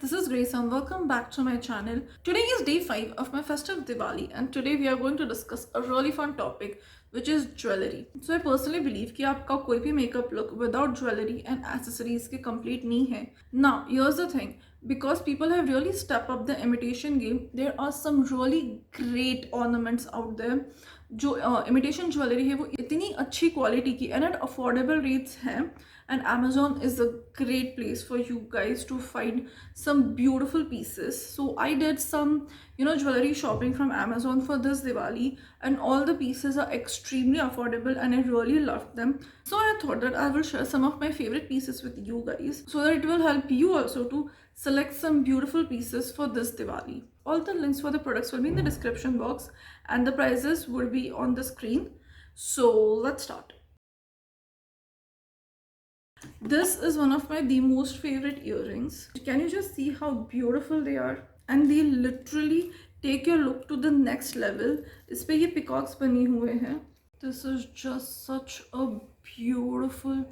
this is Grace and welcome back to my channel. Today is day 5 of my festive Diwali and today we are going to discuss a really fun topic which is jewellery. So I personally believe कि आपका कोई भी makeup look without jewellery and accessories के complete नहीं है. Now here's the thing, because people have really stepped up the imitation game, there are some really great ornaments out there. जो imitation jewellery है वो इतनी अच्छी quality की and at affordable rates है. And Amazon is a great place for you guys to find some beautiful pieces. So I did some jewelry shopping from Amazon for this Diwali, and all the pieces are extremely affordable and I really loved them. So I thought that I will share some of my favorite pieces with you guys so that it will help you also to select some beautiful pieces for this Diwali. All the links for the products will be in the description box and the prices will be on the screen. So let's start. This is one of my the most favorite earrings. Can you just see how beautiful they are? And they literally take your look to the next level. इस पे ये peacocks बनी हुए हैं. This is just such a beautiful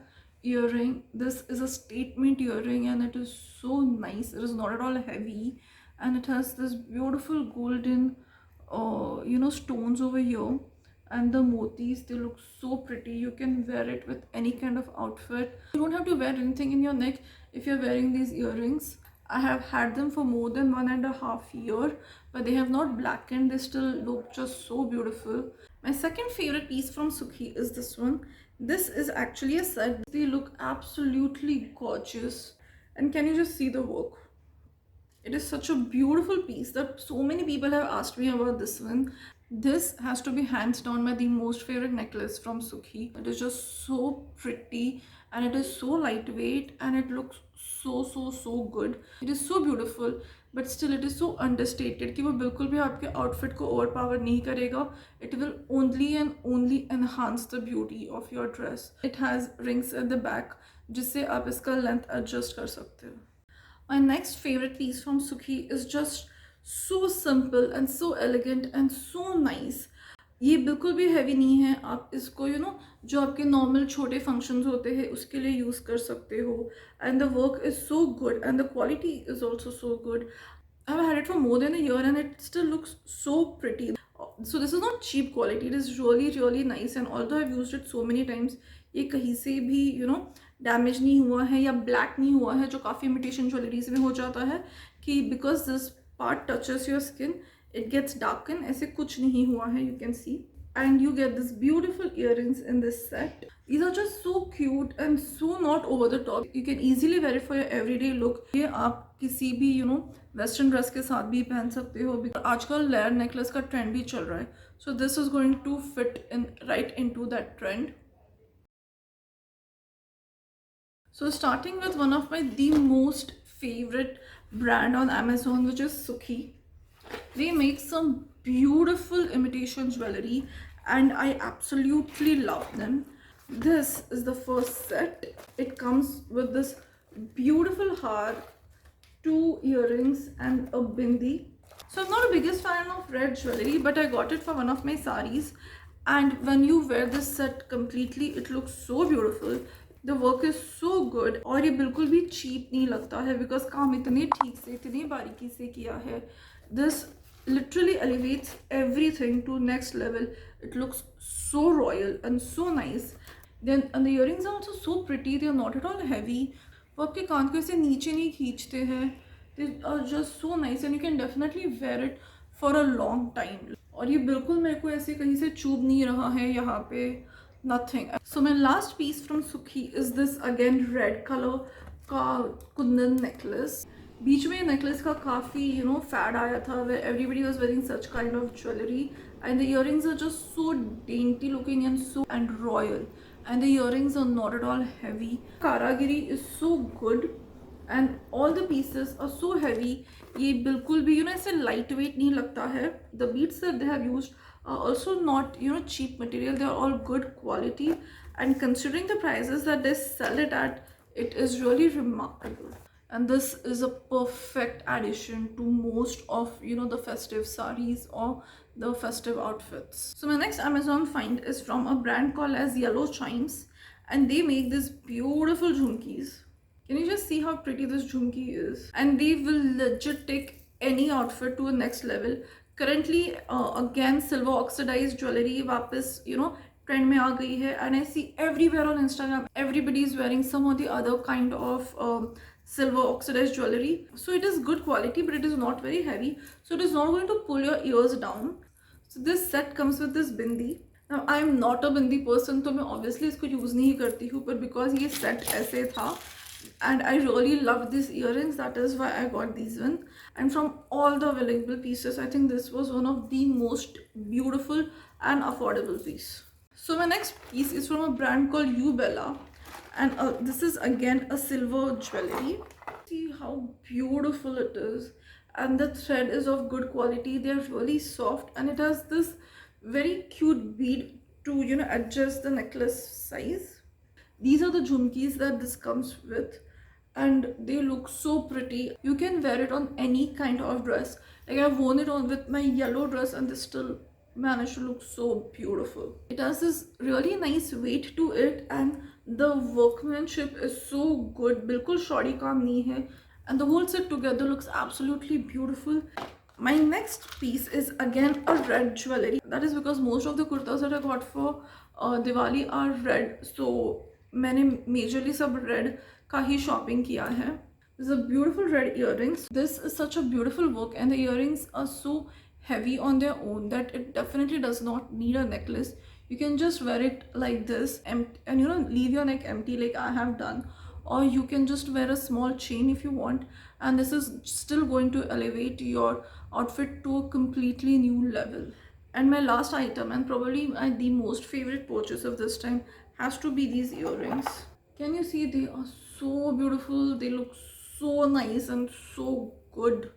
earring. This is a statement earring and it is so nice. It is not at all heavy and it has this beautiful golden stones over here. And the motis, they look so pretty. You can wear it with any kind of outfit. You don't have to wear anything in your neck if you're wearing these earrings. I have had them for more than 1.5 years, but they have not blackened. They still look just so beautiful. My second favorite piece from Sukkhi is this one. This is actually a set. They look absolutely gorgeous. And can you just see the work? It is such a beautiful piece that so many people have asked me about this one. This has to be hands down my the most favorite necklace from Sukkhi. It is just so pretty and it is so lightweight and it looks so good. It is so beautiful, but still it is so understated कि वो बिल्कुल भी आपके outfit को overpower नहीं करेगा. It will only and only enhance the beauty of your dress. It has rings at the back जिससे आप इसका length adjust कर सकते हो. My next favorite piece from Sukkhi is just so simple and so elegant and so nice. ये बिल्कुल भी heavy नहीं है. आप इसको जो आपके normal छोटे functions होते हैं उसके लिए use कर सकते हो. And the work is so good and the quality is also so good. I've had it for more than a year and it still looks so pretty. So this is not cheap quality. It is really nice, and although I've used it so many times, ये कहीं से भी damage नहीं हुआ है या black नहीं हुआ है, जो काफ़ी इमिटेशन ज्वेलरीज में हो जाता है कि because this part touches your skin it gets darken. ऐसे कुछ नहीं हुआ है. You can see and you get this beautiful earrings in this set. These are just so cute and so not over the top. You can easily wear it for your everyday look. ये आप किसी भी western dress के साथ भी पहन सकते हो. आजकल लेयर नेकलेस का ट्रेंड भी चल रहा है. So this is going to fit in right into that trend. So starting with one of my the most favorite brand on Amazon, which is Sukkhi. They make some beautiful imitation jewelry and I absolutely love them. This is the first set. It comes with this beautiful har, 2 earrings and a bindi. So I'm not the biggest fan of red jewelry, but I got it for one of my saris, and when you wear this set completely, it looks so beautiful. The work is so good और ये बिल्कुल भी cheap नहीं लगता है because काम इतने ठीक से इतनी बारीकी से किया है. This literally elevates everything to next level. It looks so royal and so nice. Then and the earrings are also so pretty. They are not at all heavy. वो आपके कान को ऐसे नीचे नहीं खींचते हैं. They are just so nice and you can definitely wear it for a long time. और ये बिल्कुल मेरे को ऐसे कहीं से चुभ नहीं रहा है यहाँ पे. Nothing. So my last piece from Sukkhi is this again red color का Kundan necklace. बीच में necklace का काफ़ी fad आया था where everybody was wearing such kind of jewelry and the earrings are just so dainty looking and royal, and the earrings are not at all heavy. Karagiri is so good and all the pieces are so heavy. ये बिल्कुल भी ऐसे lightweight नहीं लगता है. The beads that they have used are also not cheap material. They are all good quality, and considering the prices that they sell it at, it is really remarkable. And this is a perfect addition to most of the festive saris or the festive outfits. So my next Amazon find is from a brand called as Chimes, and they make these beautiful jhumkis. Can you just see how pretty this jhumki is? And they will legit take any outfit to a next level. Currently, again, silver oxidized jewelry वापस, trend में आ गई है, and I see everywhere on Instagram, everybody is wearing some or the other kind of silver oxidized jewelry. So it is good quality, but it is not very heavy. So it is not going to pull your ears down. So this set comes with this bindi. Now I am not a bindi person, तो मैं obviously इसको use नहीं करती हूँ, but because ये set ऐसे था and I really love these earrings, that is why I got these one. And from all the available pieces, I think this was one of the most beautiful and affordable piece. So my next piece is from a brand called Jewellery, and this is again a silver jewelry. See how beautiful it is, and the thread is of good quality. They are really soft, and it has this very cute bead to adjust the necklace size. These are the jhumkis that this comes with, and they look so pretty. You can wear it on any kind of dress. Like I've worn it on with my yellow dress and this still managed to look so beautiful. It has this really nice weight to it, and the workmanship is so good. Bilkul shoddy kaam nahi hai, and the whole set together looks absolutely beautiful. My next piece is again a red jewelry. That is because most of the kurtas that I got for Diwali are red, so मैंने majorly सब red का ही shopping किया है. This is a beautiful red earrings. This is such a beautiful work, and the earrings are so heavy on their own that it definitely does not need a necklace. You can just wear it like this and leave your neck empty like I have done, or you can just wear a small chain if you want, and this is still going to elevate your outfit to a completely new level. And my last item, and probably the most favorite purchase of this time, has to be these earrings. Can you see? They are so beautiful. They look so nice and so good.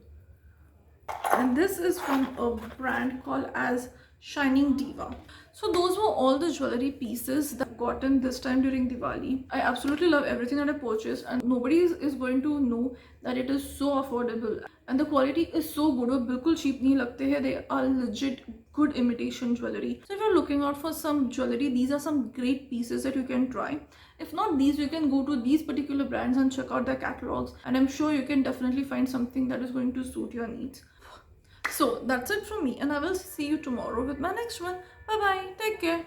And this is from a brand called as Shining Diva. So those were all the jewelry pieces that I've gotten this time during Diwali. I absolutely love everything that I purchased, and nobody is going to know that it is so affordable, and the quality is so good. वो बिल्कुल cheap नहीं लगते हैं. They are legit good imitation jewelry. So if you're looking out for some jewelry, these are some great pieces that you can try. If not these, you can go to these particular brands and check out their catalogs, and I'm sure you can definitely find something that is going to suit your needs. So that's it from me, and I will see you tomorrow with my next one. Bye bye, take care.